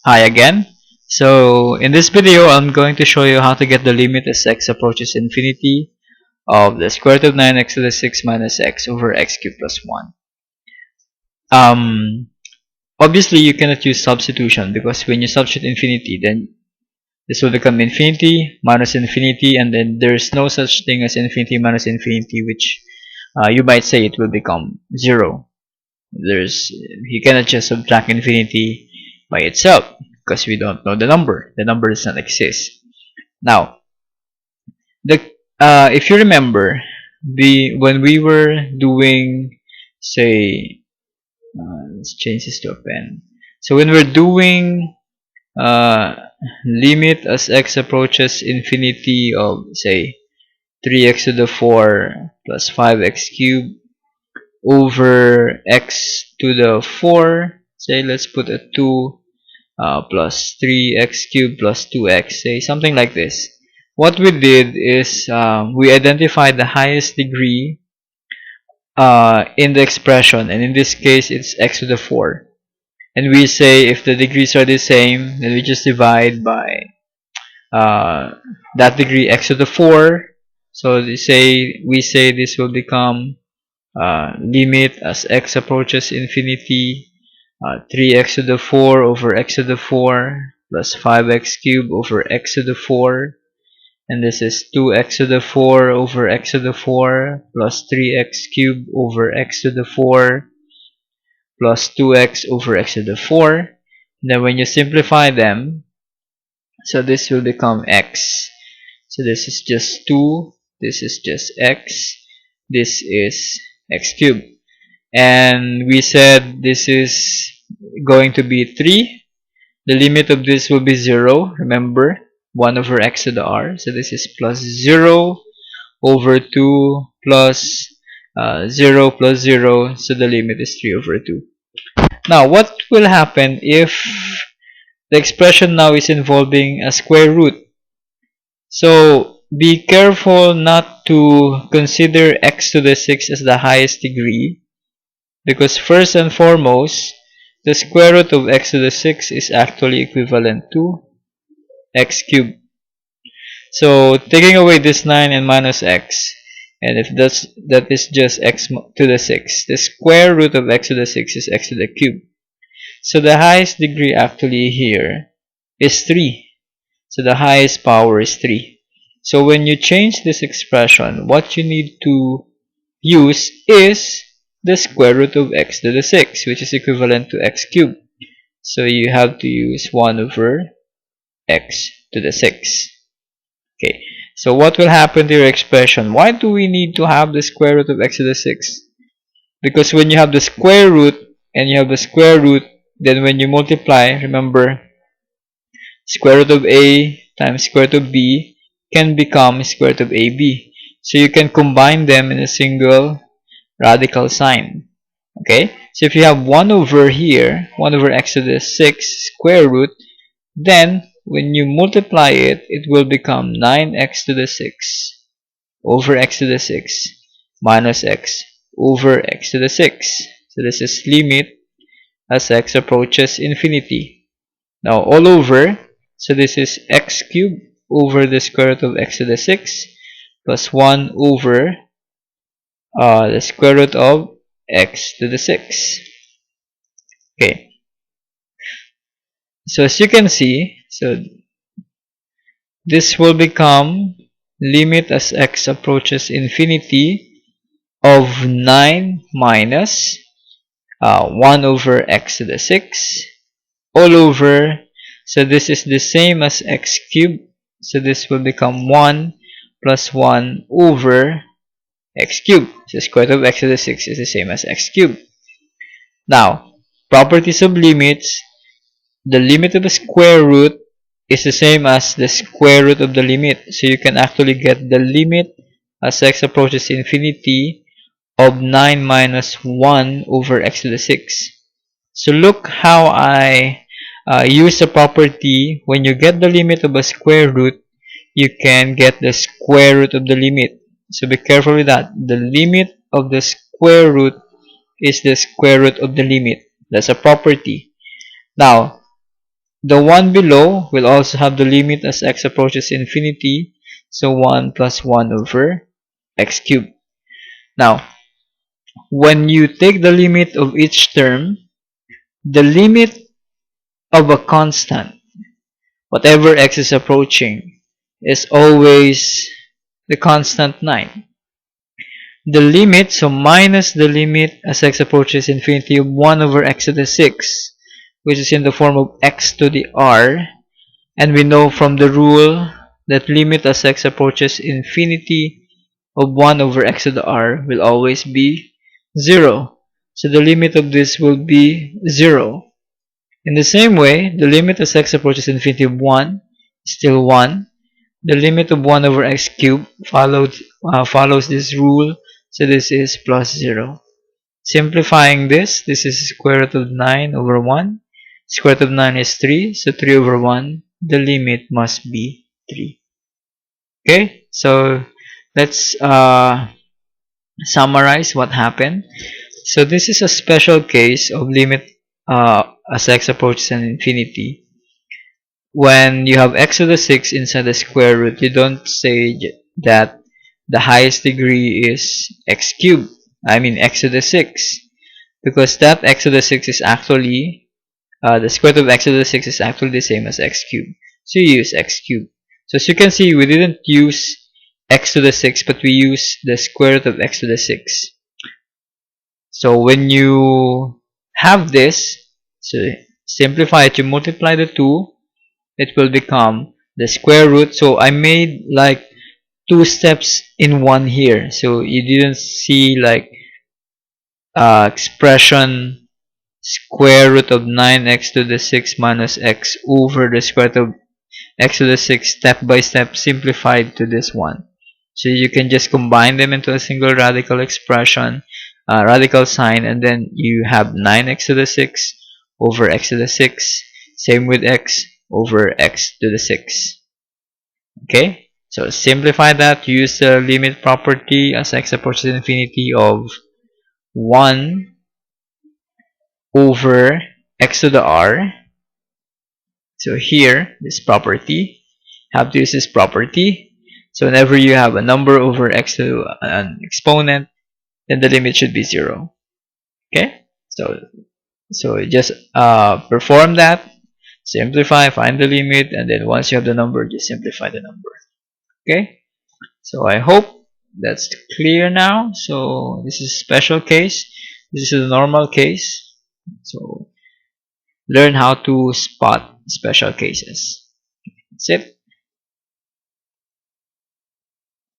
Hi again. So in this video, I'm going to show you how to get the limit as x approaches infinity of the square root of 9x to the 6 minus x over x cubed plus 1. Obviously, you cannot use substitution because when you substitute infinity, then this will become infinity minus infinity, and then there's no such thing as infinity minus infinity, which you might say it will become 0. You cannot just subtract infinity by itself because we don't know the number. The number does not exist. Now, the if you remember, when we were doing, say, let's change this to a pen. So when we're doing uh, limit as x approaches infinity of, say, 3x to the 4 plus 5x cubed over x to the 4, say, let's put a 2 plus 3x cubed plus 2x, say something like this. What we did is we identified the highest degree in the expression, and in this case it's x to the 4. And we say if the degrees are the same, then we just divide by that degree x to the 4. So we say this will become limit as x approaches infinity 3x to the 4 over x to the 4 plus 5x cubed over x to the 4, and this is 2x to the 4 over x to the 4 plus 3x cubed over x to the 4 plus 2x over x to the 4. And then when you simplify them, so this will become x. So this is just 2, this is just x, this is x cubed. And we said this is going to be 3. The limit of this will be 0. Remember, 1 over x to the r. So this is plus 0 over 2 plus 0 plus 0. So the limit is 3 over 2. Now, what will happen if the expression now is involving a square root? So be careful not to consider x to the 6 as the highest degree, because first and foremost, the square root of x to the 6 is actually equivalent to x cubed. So taking away this 9 and minus x, and if that is just x to the 6, the square root of x to the 6 is x to the cube. So the highest degree actually here is 3. So the highest power is 3. So when you change this expression, what you need to use is the square root of x to the 6, which is equivalent to x cubed. So you have to use 1 over x to the 6. Okay, so what will happen to your expression? Why do we need to have the square root of x to the 6? Because when you have the square root and you have the square root, then when you multiply, remember, square root of a times square root of b can become square root of ab. So you can combine them in a single radical sign. Okay, so if you have 1 over here, 1 over x to the 6 square root, then when you multiply it, it will become 9x to the 6 over x to the 6 minus x over x to the 6. So this is limit as x approaches infinity. Now all over, so this is x cubed over the square root of x to the 6 plus 1 over the square root of x to the 6. Okay, so as you can see, so this will become limit as x approaches infinity of 9 minus 1 over x to the 6 all over. So this is the same as x cubed. So this will become 1 plus 1 over x cubed. So square root of x to the 6 is the same as x cubed. Now, properties of limits. The limit of a square root is the same as the square root of the limit. So you can actually get the limit as x approaches infinity of 9 minus 1 over x to the 6. So look how I use the property. When you get the limit of a square root, you can get the square root of the limit. So be careful with that. The limit of the square root is the square root of the limit. That's a property. Now, The one below will also have the limit as x approaches infinity, so 1 plus 1 over x cubed. Now, when you take the limit of each term, the limit of a constant, whatever x is approaching, is always the constant 9. The limit, so minus the limit as x approaches infinity of 1 over x to the 6, which is in the form of x to the r, and we know from the rule that limit as x approaches infinity of 1 over x to the r will always be 0. So the limit of this will be 0. In the same way, the limit as x approaches infinity of 1 is still 1. The limit of 1 over x cubed follows this rule, so this is plus 0. Simplifying this is square root of 9 over 1. Square root of 9 is 3, so 3 over 1, the limit must be 3. Okay, so let's summarize what happened. So this is a special case of limit as x approaches an infinity. When you have x to the 6 inside the square root, you don't say that the highest degree is x cubed. I mean x to the 6. Because that x to the 6 is actually, the square root of x to the 6 is actually the same as x cubed. So you use x cubed. So as you can see, we didn't use x to the 6, but we use the square root of x to the 6. So when you have this, so simplify it, you multiply the 2, it will become the square root. So I made like 2 steps in one here. So you didn't see like expression square root of 9x to the 6 minus x over the square root of x to the 6 step by step simplified to this one. So you can just combine them into a single radical expression, radical sign, and then you have 9x to the 6 over x to the 6. Same with x over x to the 6. Okay, so simplify that. Use the limit property as x approaches infinity of 1 over x to the r. So here, this property, have to use this property. So whenever you have a number over x to an exponent, then the limit should be 0. Okay, so just perform that, simplify, find the limit, and then once you have the number, just simplify the number. Okay, so I hope that's clear now. So this is a special case, this is a normal case. So learn how to spot special cases. That's it.